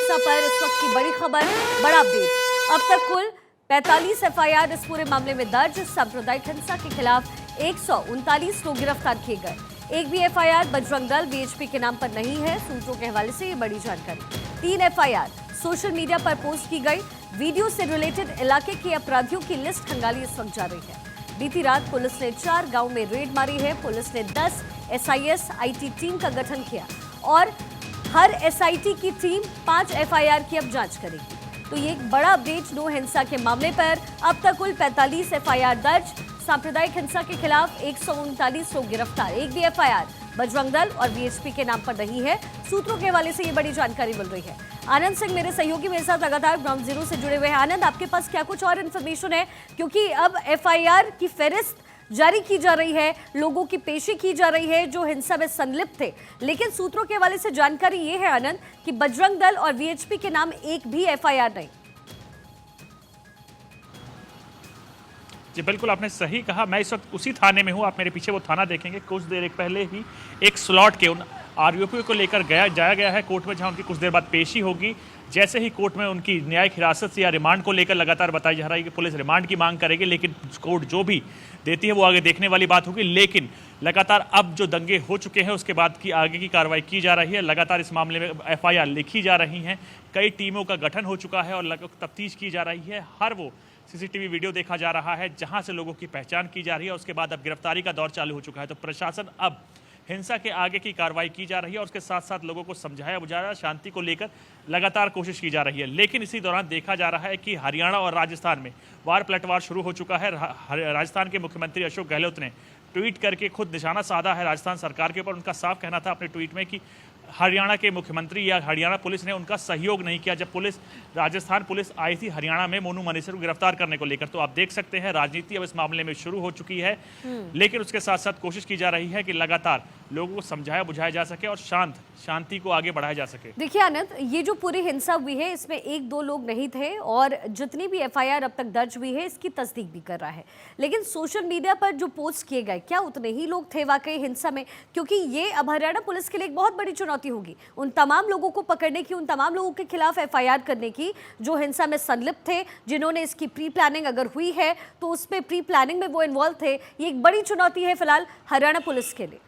हिंसा पर इस वक्त की बड़ी खबर, बड़ा अपडेट। अब तक कुल 45 एफआईआर इस पूरे मामले में दर्ज। सांप्रदायिक हिंसा के खिलाफ 139 लोग गिरफ्तार किए गए। एक भी एफआईआर बजरंग दल वीएचपी के नाम पर नहीं है। सूत्रों के हवाले से ये बड़ी जानकारी। 3 एफआईआर सोशल मीडिया पर पोस्ट की गई। वीडियो से रिलेटेड इलाके के अपराधियों की लिस्ट खंगाली इस वक्त जा रही है। बीती रात पुलिस ने 4 गांव में रेड मारी है। पुलिस ने 10 एसआईएस आईटी टीम का गठन किया और हर एसआईटी की टीम 5 एफआईआर की अब जांच करेगी। तो ये एक बड़ा अपडेट नो हिंसा के मामले पर। अब तक कुल 45 एफआईआर दर्ज। सांप्रदायिक हिंसा के खिलाफ 139 लोग गिरफ्तार। एक भी एफआईआर बजरंग दल और वीएचपी के नाम पर नहीं है। सूत्रों के हवाले से ये बड़ी जानकारी मिल रही है। आनंद सिंह मेरे सहयोगी मेरे साथ लगातार ग्राउंड जीरो से जुड़े हुए हैं। आनंद, आपके पास क्या कुछ और इन्फॉर्मेशन है? क्योंकि अब एफआईआर की फेहरिस्त जारी की जा रही है, लोगों की पेशी की जा रही है जो हिंसा में संलिप्त थे। लेकिन सूत्रों के हवाले से जानकारी ये है आनंद कि बजरंग दल और वीएचपी के नाम एक भी एफआईआर नहीं। जी बिल्कुल, आपने सही कहा। मैं इस वक्त उसी थाने में हूँ। आप मेरे पीछे वो थाना देखेंगे। कुछ देर पहले ही एक स्लॉट के उन आरोपियों को लेकर जाया गया है कोर्ट में, जहां उनकी कुछ देर बाद पेशी होगी। जैसे ही कोर्ट में उनकी न्यायिक हिरासत से या रिमांड को लेकर लगातार बताया जा रहा है कि पुलिस रिमांड की मांग करेगी, लेकिन कोर्ट जो भी देती है वो आगे देखने वाली बात होगी। लेकिन लगातार अब जो दंगे हो चुके हैं उसके बाद की आगे की कार्रवाई की जा रही है। लगातार इस मामले में एफआईआर लिखी जा रही हैं। कई टीमों का गठन हो चुका है और तफ्तीश की जा रही है। हर वो सीसीटीवी वीडियो देखा जा रहा है जहां से लोगों की पहचान की जा रही है। उसके बाद अब गिरफ्तारी का दौर चालू हो चुका है। तो प्रशासन अब हिंसा के आगे की कार्रवाई की जा रही है और उसके साथ साथ लोगों को समझाया बुझाया, शांति को लेकर लगातार कोशिश की जा रही है। लेकिन इसी दौरान देखा जा रहा है कि हरियाणा और राजस्थान में वार पलटवार शुरू हो चुका है। राजस्थान के मुख्यमंत्री अशोक गहलोत ने ट्वीट करके खुद निशाना साधा है राजस्थान सरकार के ऊपर। उनका साफ कहना था अपने ट्वीट में कि हरियाणा के मुख्यमंत्री या हरियाणा पुलिस ने उनका सहयोग नहीं किया जब राजस्थान पुलिस आई थी हरियाणा में मोनू मनीषर को गिरफ्तार करने को लेकर। तो आप देख सकते हैं राजनीति अब इस मामले में शुरू हो चुकी है। लेकिन उसके साथ साथ कोशिश की जा रही है कि लगातार लोगों को समझाया बुझाया जा सके और शांति को आगे बढ़ाया जा सके। देखिए आनंद, ये जो पूरी हिंसा हुई है इसमें 1-2 लोग नहीं थे और जितनी भी एफआईआर अब तक दर्ज हुई है इसकी तस्दीक भी कर रहा है। लेकिन सोशल मीडिया पर जो पोस्ट किए गए, क्या उतने ही लोग थे वाकई हिंसा में? क्योंकि ये अब हरियाणा पुलिस के लिए एक बहुत बड़ी चुनौती होगी उन तमाम लोगों को पकड़ने की, उन तमाम लोगों के खिलाफ एफआईआर करने की जो हिंसा में संलिप्त थे, जिन्होंने इसकी प्री प्लानिंग अगर हुई है तो उसमें प्री प्लानिंग में वो इन्वॉल्व थे। ये एक बड़ी चुनौती है फिलहाल हरियाणा पुलिस के लिए।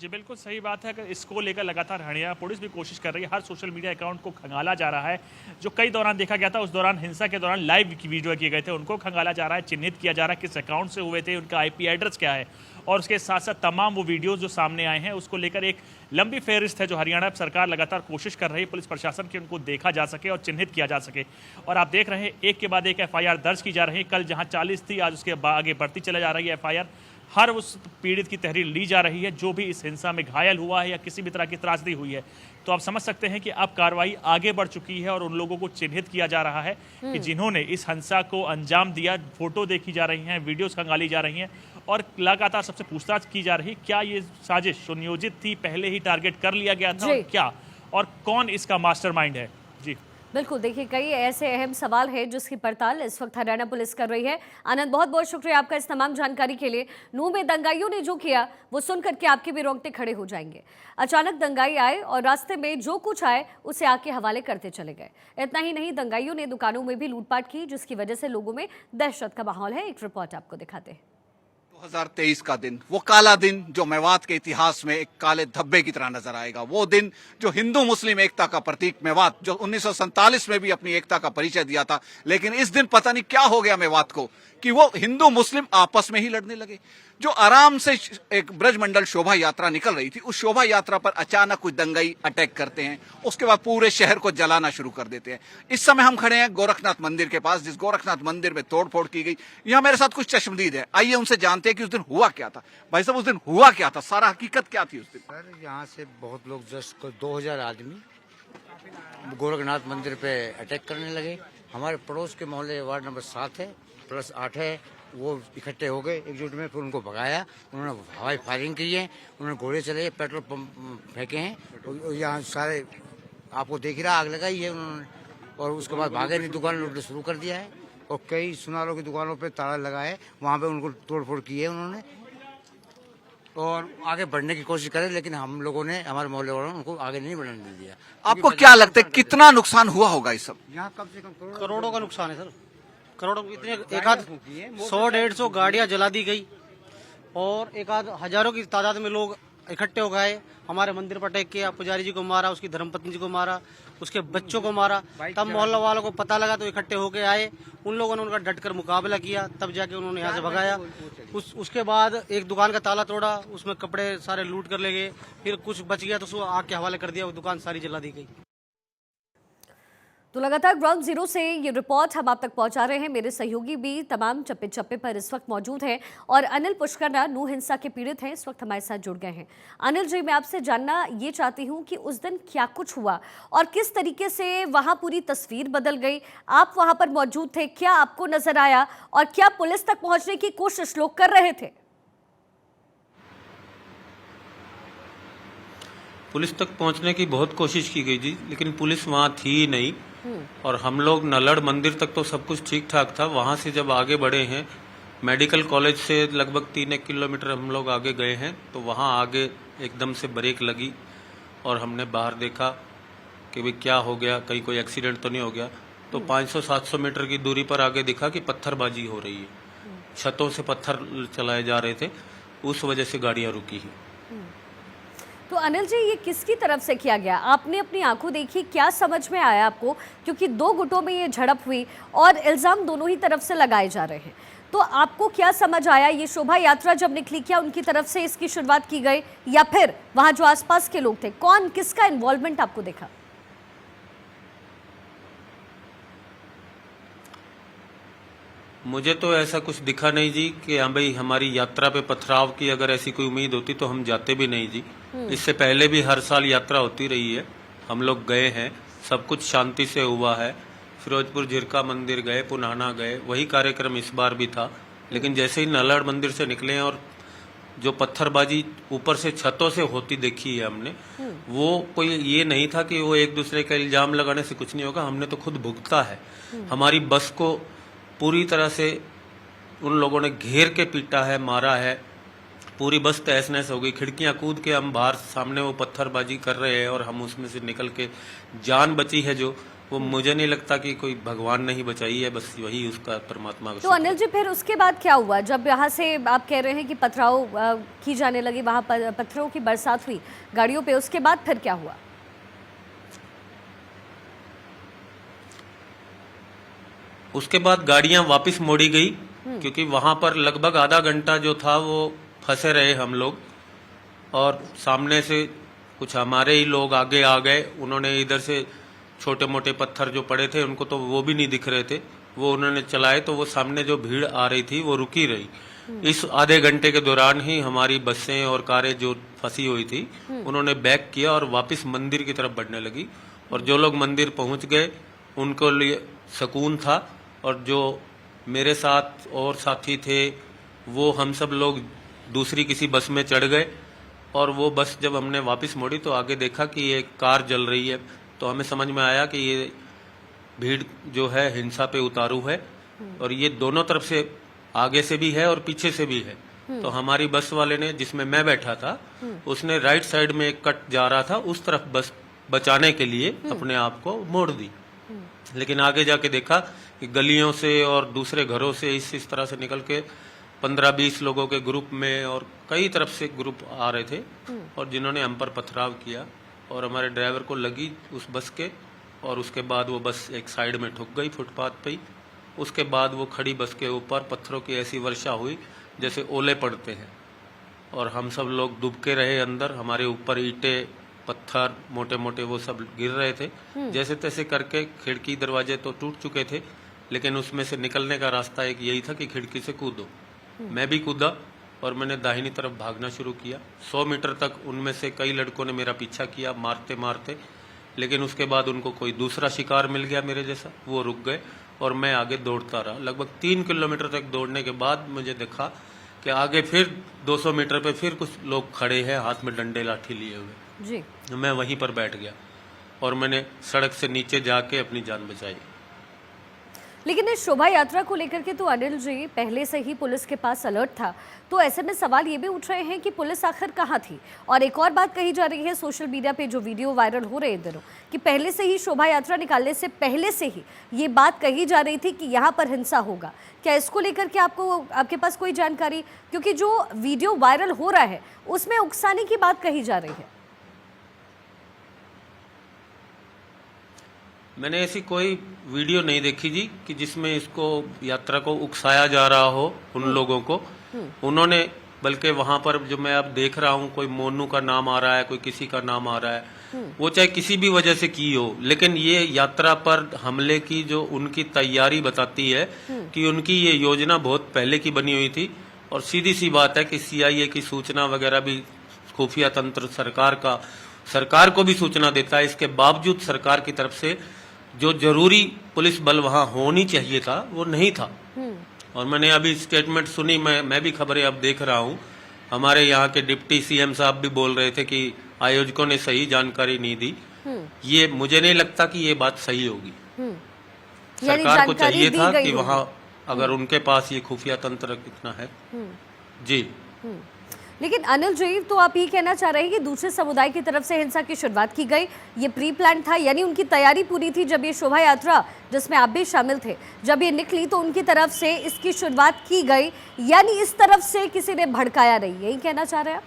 जी बिल्कुल सही बात है। इसको लेकर लगातार हरियाणा पुलिस भी कोशिश कर रही है। हर सोशल मीडिया अकाउंट को खंगाला जा रहा है जो कई दौरान देखा गया था। उस दौरान हिंसा के दौरान लाइव वीडियो किए गए थे, उनको खंगाला जा रहा है, चिन्हित किया जा रहा है किस अकाउंट से हुए थे, उनका आईपी एड्रेस क्या है। और उसके साथ साथ तमाम वो वीडियोस जो सामने आए हैं उसको लेकर एक लंबी फेहरिस्त है जो हरियाणा सरकार लगातार कोशिश कर रही है पुलिस प्रशासन की उनको देखा जा सके और चिन्हित किया जा सके। और आप देख रहे हैं एक के बाद एक एफआईआर दर्ज की जा रही है। कल जहां 40 थी आज उसके आगे बढ़ती चले जा रही है एफआईआर। हर उस पीड़ित की तहरीर ली जा रही है जो भी इस हिंसा में घायल हुआ है या किसी भी तरह की त्रासदी हुई है। तो आप समझ सकते हैं कि अब कार्रवाई आगे बढ़ चुकी है और उन लोगों को चिन्हित किया जा रहा है कि जिन्होंने इस हिंसा को अंजाम दिया। फोटो देखी जा रही हैं, वीडियोस खंगाली जा रही हैं और लगातार सबसे पूछताछ की जा रही। क्या ये साजिश सुनियोजित थी, पहले ही टारगेट कर लिया गया था और क्या, और कौन इसका मास्टरमाइंड है? जी बिल्कुल, देखिए कई ऐसे अहम सवाल है जिसकी पड़ताल इस वक्त हरियाणा पुलिस कर रही है। आनंद, बहुत बहुत शुक्रिया आपका इस तमाम जानकारी के लिए। नूह में दंगाइयों ने जो किया वो सुनकर के आपके भी रोंगटे खड़े हो जाएंगे। अचानक दंगाई आए और रास्ते में जो कुछ आए उसे आग के हवाले करते चले गए। इतना ही नहीं, दंगाइयों ने दुकानों में भी लूटपाट की जिसकी वजह से लोगों में दहशत का माहौल है। एक रिपोर्ट आपको दिखाते हैं। 2023 का दिन, वो काला दिन जो मेवात के इतिहास में एक काले धब्बे की तरह नजर आएगा। वो दिन जो हिंदू मुस्लिम एकता का प्रतीक मेवात, जो 1947 में भी अपनी एकता का परिचय दिया था। लेकिन इस दिन पता नहीं क्या हो गया मेवात को कि वो हिंदू मुस्लिम आपस में ही लड़ने लगे। जो आराम से एक ब्रजमंडल शोभा यात्रा निकल रही थी, उस शोभा यात्रा पर अचानक कुछ दंगाई अटैक करते हैं। उसके बाद पूरे शहर को जलाना शुरू कर देते हैं। इस समय हम खड़े हैं गोरखनाथ मंदिर के पास, जिस गोरखनाथ मंदिर में तोड़फोड़ की गई। यहाँ मेरे साथ कुछ चश्मदीद है, आइए उनसे जानते हैं कि उस दिन हुआ क्या था। भाई साहब, उस दिन हुआ क्या था, सारा हकीकत क्या थी उस दिन? सर, यहाँ से बहुत लोग, जस्ट 2000 आदमी गोरखनाथ मंदिर पे अटैक करने लगे। हमारे पड़ोस के मोहल्ले वार्ड नंबर 7 है प्लस 8 है, वो इकट्ठे हो गए एकजुट में, फिर उनको भगाया। उन्होंने हवाई फायरिंग की है, उन्होंने गोले चले, पेट्रोल पंप फेंके हैं। यहाँ सारे आपको देख ही रहा, आग लगाई है उन्होंने। और उसके बाद भागे नहीं, दुकान लूटना शुरू कर दिया है और कई सुनारों की दुकानों पे ताला लगा है, वहाँ पे उनको तोड़फोड़ की है उन्होंने। और आगे बढ़ने की कोशिश करे, लेकिन हम लोगों ने, हमारे मोहल्ले वालों ने उनको आगे नहीं बढ़ने दिया। आपको क्या लगता है कितना नुकसान हुआ होगा इस सब? यहाँ कम से कम करोड़ों का नुकसान है सर, करोड़ों। इतने एक आध 100-150 गाड़ियां जला दी गई और एक आध हजारों की तादाद में लोग इकट्ठे हो गए। हमारे मंदिर पर अटैक किया, पुजारी जी को मारा, उसकी धर्मपत्नी जी को मारा, उसके बच्चों को मारा। तब मोहल्ला वालों को पता लगा तो इकट्ठे होके आए, उन लोगों ने उनका डटकर मुकाबला किया, तब जाके उन्होंने यहाँ से भगाया। उसके बाद एक दुकान का ताला तोड़ा, उसमें कपड़े सारे लूट कर ले गए, फिर कुछ बच गया तो उसको आग के हवाले कर दिया, वो दुकान सारी जला दी गई। तो लगातार ग्राउंड जीरो से ये रिपोर्ट हम आप तक पहुंचा रहे हैं। मेरे सहयोगी भी तमाम चप्पे चप्पे पर इस वक्त मौजूद हैं और अनिल पुष्करना नू हिंसा के पीड़ित हैं, इस वक्त हमारे साथ जुड़ गए हैं। अनिल जी, मैं आपसे जानना ये चाहती हूं कि उस दिन क्या कुछ हुआ और किस तरीके से वहां पूरी तस्वीर बदल गई। आप वहां पर मौजूद थे, क्या आपको नजर आया और क्या पुलिस तक पहुंचने की कोशिश लोग कर रहे थे? पुलिस तक पहुंचने की बहुत कोशिश की गई थी, लेकिन पुलिस वहां थी ही नहीं। और हम लोग नलड़ मंदिर तक तो सब कुछ ठीक ठाक था। वहां से जब आगे बढ़े हैं, मेडिकल कॉलेज से लगभग 3-1 किलोमीटर हम लोग आगे गए हैं, तो वहां आगे एकदम से ब्रेक लगी और हमने बाहर देखा कि भाई क्या हो गया, कहीं कोई एक्सीडेंट तो नहीं हो गया। तो 500-700 मीटर की दूरी पर आगे दिखा कि पत्थरबाजी हो रही है, छतों से पत्थर चलाए जा रहे थे, उस वजह से गाड़ियां रुकी हैं। तो अनिल जी, ये किसकी तरफ से किया गया? आपने अपनी आंखों देखी, क्या समझ में आया आपको? क्योंकि दो गुटों में ये झड़प हुई और इल्जाम दोनों ही तरफ से लगाए जा रहे हैं, तो आपको क्या समझ आया? ये शोभा यात्रा जब निकली, क्या उनकी तरफ से इसकी शुरुआत की गई या फिर वहां जो आसपास के लोग थे, कौन किसका इन्वॉल्वमेंट आपको देखा? मुझे तो ऐसा कुछ दिखा नहीं जी कि हाँ भाई हमारी यात्रा पे पथराव की अगर ऐसी कोई उम्मीद होती तो हम जाते भी नहीं जी। इससे पहले भी हर साल यात्रा होती रही है, हम लोग गए हैं, सब कुछ शांति से हुआ है। फिरोजपुर झिरका मंदिर गए, पुनाना गए, वही कार्यक्रम इस बार भी था। लेकिन जैसे ही नलड़ मंदिर से निकले और जो पत्थरबाजी ऊपर से छतों से होती देखी है हमने, वो कोई ये नहीं था कि वो एक दूसरे का इल्जाम लगाने से कुछ नहीं होगा। हमने तो खुद भुगता है। हमारी बस को पूरी तरह से उन लोगों ने घेर के पीटा है, मारा है, पूरी बस तहस नहस हो गई। खिड़कियां कूद के हम बाहर सामने वो पत्थरबाजी कर रहे हैं और हम उसमें से निकल के जान बची है जो, वो मुझे नहीं लगता कि कोई भगवान ने ही बचाई है, बस वही उसका परमात्मा का। तो अनिल जी, फिर उसके बाद क्या हुआ? जब यहाँ से आप कह रहे हैं कि पथराव की जाने लगी, वहाँ पत्थरों की बरसात हुई गाड़ियों पे, उसके बाद फिर क्या हुआ? उसके बाद गाड़ियां वापस मोड़ी गई, क्योंकि वहां पर लगभग आधा घंटा जो था वो फंसे रहे हम लोग। और सामने से कुछ हमारे ही लोग आगे आ गए, उन्होंने इधर से छोटे मोटे पत्थर जो पड़े थे उनको तो वो भी नहीं दिख रहे थे, वो उन्होंने चलाए, तो वो सामने जो भीड़ आ रही थी वो रुकी रही। इस आधे घंटे के दौरान ही हमारी बसें और कारें जो फंसी हुई थी उन्होंने बैक किया और वापस मंदिर की तरफ बढ़ने लगी। और जो लोग मंदिर पहुंच गए उनको लिए सुकून था, और जो मेरे साथ और साथी थे वो हम सब लोग दूसरी किसी बस में चढ़ गए। और वो बस जब हमने वापस मोड़ी तो आगे देखा कि ये कार जल रही है, तो हमें समझ में आया कि ये भीड़ जो है हिंसा पे उतारू है, और ये दोनों तरफ से, आगे से भी है और पीछे से भी है। तो हमारी बस वाले ने, जिसमें मैं बैठा था, उसने राइट साइड में एक कट जा रहा था, उस तरफ बस बचाने के लिए अपने आप को मोड़ दी। लेकिन आगे जाके देखा कि गलियों से और दूसरे घरों से इस तरह से निकल के 15-20 लोगों के ग्रुप में और कई तरफ से ग्रुप आ रहे थे, और जिन्होंने हम पर पथराव किया और हमारे ड्राइवर को लगी उस बस के। और उसके बाद वो बस एक साइड में ठुक गई फुटपाथ पे ही। उसके बाद वो खड़ी बस के ऊपर पत्थरों की ऐसी वर्षा हुई जैसे ओले पड़ते हैं, और हम सब लोग दुबके रहे अंदर। हमारे ऊपर ईंटें, पत्थर मोटे मोटे वो सब गिर रहे थे। जैसे तैसे करके खिड़की दरवाजे तो टूट चुके थे, लेकिन उसमें से निकलने का रास्ता एक यही था कि खिड़की से कूदो। मैं भी कूदा और मैंने दाहिनी तरफ भागना शुरू किया। 100 मीटर तक उनमें से कई लड़कों ने मेरा पीछा किया मारते मारते, लेकिन उसके बाद उनको कोई दूसरा शिकार मिल गया मेरे जैसा, वो रुक गए और मैं आगे दौड़ता रहा। लगभग 3 किलोमीटर तक दौड़ने के बाद मुझे देखा कि आगे फिर 200 मीटर पे फिर कुछ लोग खड़े हैं हाथ में डंडे लाठी लिए हुए जी। मैं वहीं पर बैठ गया और मैंने सड़क से नीचे जाके अपनी जान बचाई। लेकिन इस शोभा यात्रा को लेकर के तो अनिल जी पहले से ही पुलिस के पास अलर्ट था, तो ऐसे में सवाल ये भी उठ रहे हैं कि पुलिस आखिर कहाँ थी। और एक और बात कही जा रही है सोशल मीडिया पे, जो वीडियो वायरल हो रहे हैं दिनों, कि पहले से ही शोभा यात्रा निकालने से पहले से ही ये बात कही जा रही थी कि यहाँ पर हिंसा होगा। क्या इसको लेकर के आपके पास कोई जानकारी, क्योंकि जो वीडियो वायरल हो रहा है उसमें उकसाने की बात कही जा रही है? मैंने ऐसी कोई वीडियो नहीं देखी जी कि जिसमें इसको यात्रा को उकसाया जा रहा हो उन लोगों को। उन्होंने बल्कि वहां पर जो मैं अब देख रहा हूं, कोई मोनू का नाम आ रहा है, कोई किसी का नाम आ रहा है, वो चाहे किसी भी वजह से की हो, लेकिन ये यात्रा पर हमले की जो उनकी तैयारी बताती है कि उनकी ये योजना बहुत पहले की बनी हुई थी। और सीधी सी बात है कि CIA की सूचना वगैरह भी, खुफिया तंत्र सरकार को भी सूचना देता है। इसके बावजूद सरकार की तरफ से जो जरूरी पुलिस बल वहां होनी चाहिए था वो नहीं था। और मैंने अभी स्टेटमेंट सुनी, मैं भी खबरें अब देख रहा हूं, हमारे यहाँ के डिप्टी CM साहब भी बोल रहे थे कि आयोजकों ने सही जानकारी नहीं दी। ये मुझे नहीं लगता कि ये बात सही होगी। सरकार को चाहिए था कि वहां अगर उनके पास ये खुफिया तंत्र कितना है। जी लेकिन अनिल जी, तो आप ये कहना चाह रहे हैं कि दूसरे समुदाय की तरफ से हिंसा की शुरुआत की गई, ये प्री प्लान था, यानी उनकी तैयारी पूरी थी। जब ये शोभा यात्रा, जिसमें आप भी शामिल थे, जब ये निकली तो उनकी तरफ से इसकी शुरुआत की गई, यानी इस तरफ से किसी ने भड़काया नहीं, यही कहना चाह रहे हैं आप?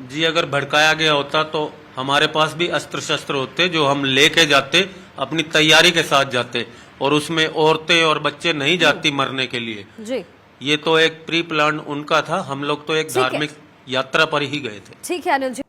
जी, अगर भड़काया गया होता तो हमारे पास भी अस्त्र शस्त्र होते जो हम लेके जाते, अपनी तैयारी के साथ जाते, और उसमें औरतें और बच्चे नहीं जाती मरने के लिए। जी, ये तो एक प्री प्लान उनका था, हम लोग तो एक धार्मिक यात्रा पर ही गए थे। ठीक है अनिल जी।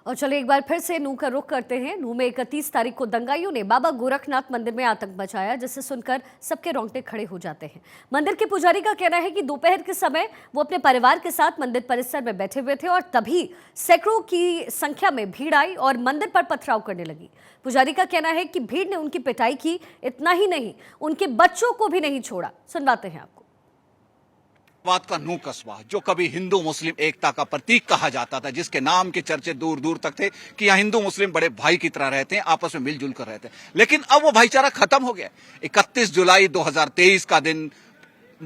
और चलिए एक बार फिर से नूह का रुख करते हैं। नूह में 31 तारीख को दंगाइयों ने बाबा गोरखनाथ मंदिर में आतंक मचाया, जिसे सुनकर सबके रोंगटे खड़े हो जाते हैं। मंदिर के पुजारी का कहना है कि दोपहर के समय वो अपने परिवार के साथ मंदिर परिसर में बैठे हुए थे और तभी सैकड़ों की संख्या में भीड़ आई और मंदिर पर पथराव करने लगी। पुजारी का कहना है कि भीड़ ने उनकी पिटाई की, इतना ही नहीं, उनके बच्चों को भी नहीं छोड़ा। सुनवाते हैं आपको। बात का नूह कस्बा, जो कभी हिंदू मुस्लिम एकता का प्रतीक कहा जाता था, जिसके नाम के चर्चे दूर दूर तक थे कि यहाँ हिंदू मुस्लिम बड़े भाई की तरह रहते हैं, आपस में मिलजुल कर रहते हैं, लेकिन अब वो भाईचारा खत्म हो गया। 31 जुलाई 2023 का दिन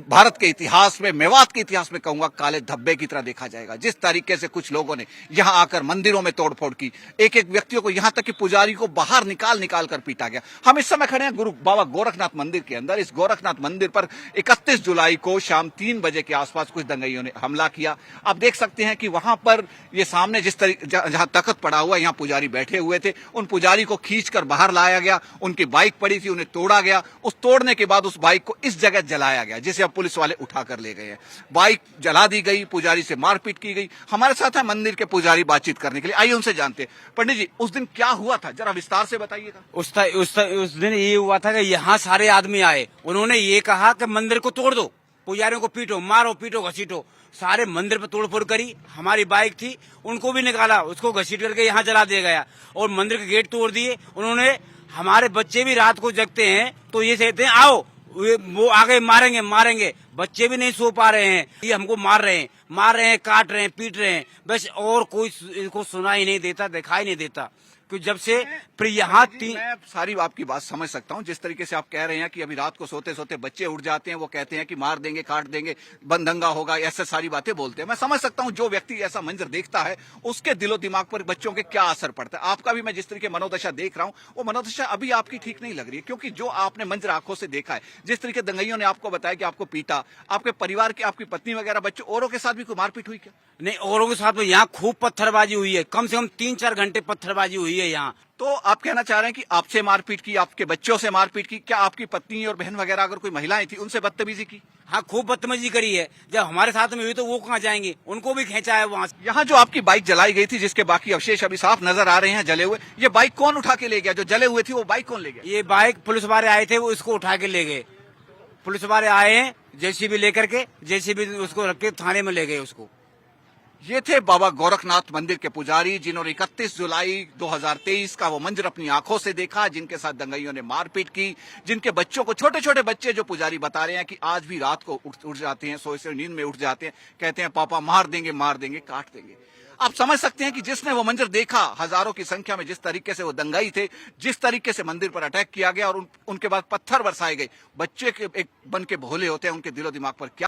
भारत के इतिहास में, मेवात के इतिहास में कहूंगा, काले धब्बे की तरह देखा जाएगा। जिस तरीके से कुछ लोगों ने यहां आकर मंदिरों में तोड़फोड़ की, एक एक व्यक्तियों को, यहां तक कि पुजारी को बाहर निकाल कर पीटा गया। हम इस समय खड़े हैं गुरु बाबा गोरखनाथ मंदिर के अंदर। इस गोरखनाथ मंदिर पर 31 जुलाई को शाम 3 बजे के आसपास कुछ दंगाइयों ने हमला किया। आप देख सकते हैं कि वहां पर ये सामने जिस तरीके जहां तख्त पड़ा हुआ, यहां पुजारी बैठे हुए थे, उन पुजारी को खींचकर बाहर लाया गया। उनकी बाइक पड़ी थी, उन्हें तोड़ा गया। उस तोड़ने के बाद उस बाइक को इस जगह जलाया गया, जिसे अब पुलिस वाले उठा कर ले गए हैं। बाइक जला दी गई, पुजारी से मारपीट की गई। हमारे साथ है मंदिर के पुजारी बातचीत करने के लिए, आइए उनसे जानते हैं। पंडित जी, उस दिन क्या हुआ था, जरा विस्तार से बताइएगा। उस दिन ये हुआ था कि यहाँ सारे आदमी आए, उन्होंने ये कहा कि मंदिर को तोड़ दो, पुजारियों को पीटो, मारो, पीटो, घसीटो। सारे मंदिर पर तोड़फोड़ करी। हमारी बाइक थी, उनको भी निकाला, उसको घसीट करके यहाँ जला दिया गया और मंदिर के गेट तोड़ दिए उन्होंने। हमारे बच्चे भी रात को जगते हैं तो ये कहते हैं आओ, वो आगे मारेंगे। बच्चे भी नहीं सो पा रहे हैं, ये हमको मार रहे हैं, काट रहे हैं, पीट रहे हैं, बस। और कोई इनको सुनाई नहीं देता, दिखाई नहीं देता। कि जब से यहाँ मैं सारी आपकी बात समझ सकता हूँ। जिस तरीके से आप कह रहे हैं कि अभी रात को सोते सोते बच्चे उठ जाते हैं, वो कहते हैं कि मार देंगे, काट देंगे, दंगा होगा, ऐसे सारी बातें बोलते हैं। मैं समझ सकता हूँ जो व्यक्ति ऐसा मंजर देखता है उसके दिलो दिमाग पर बच्चों के क्या असर पड़ता है। आपका भी मैं जिस तरीके मनोदशा देख रहा हूँ, वो मनोदशा अभी आपकी ठीक नहीं लग रही है, क्योंकि जो आपने मंजर आंखों से देखा है, जिस तरीके दंगाइयों ने आपको बताया कि आपको पीटा, आपके परिवार के, आपकी पत्नी वगैरह, बच्चों, औरों के साथ भी कोई मारपीट हुई क्या? नहीं, औरों के साथ में यहाँ खूब पत्थरबाजी हुई है, कम से कम 3-4 घंटे पत्थरबाजी हुई है यहाँ। तो आप कहना चाह रहे हैं कि आपसे मारपीट की, आपके बच्चों से मारपीट की, क्या आपकी पत्नी और बहन वगैरह अगर कोई महिलाएं थी उनसे बदतमीजी की? हाँ, खूब बदतमीजी करी है। जब हमारे साथ में हुई तो वो कहाँ जाएंगे, उनको भी खींचा है वहाँ से। यहाँ जो आपकी बाइक जलाई गई थी, जिसके बाकी अवशेष अभी साफ नजर आ रहे हैं जले हुए, ये बाइक कौन उठा के ले गया? जो जले हुए थी वो बाइक कौन ले गया? ये बाइक पुलिस वाले आए थे, वो इसको उठा के ले गए। पुलिस वाले आए हैं JCB लेकर के, JCB उसको रख के थाने में ले गए उसको। ये थे बाबा गोरखनाथ मंदिर के पुजारी, जिन्होंने 31 जुलाई 2023 का वो मंजर अपनी आंखों से देखा, जिनके साथ दंगाइयों ने मारपीट की, जिनके बच्चों को, छोटे छोटे बच्चे, जो पुजारी बता रहे हैं कि आज भी रात को उठ जाते हैं, सोए से नींद में उठ जाते हैं, कहते हैं पापा मार देंगे, काट देंगे। आप समझ सकते हैं कि जिसने वो मंजर देखा, हजारों की संख्या में जिस तरीके से वो दंगाई थे, जिस तरीके से मंदिर पर अटैक किया गया और उनके बाद पत्थर बरसाए गए, बच्चे के एक बन के भोले होते हैं, उनके दिलो दिमाग पर क्या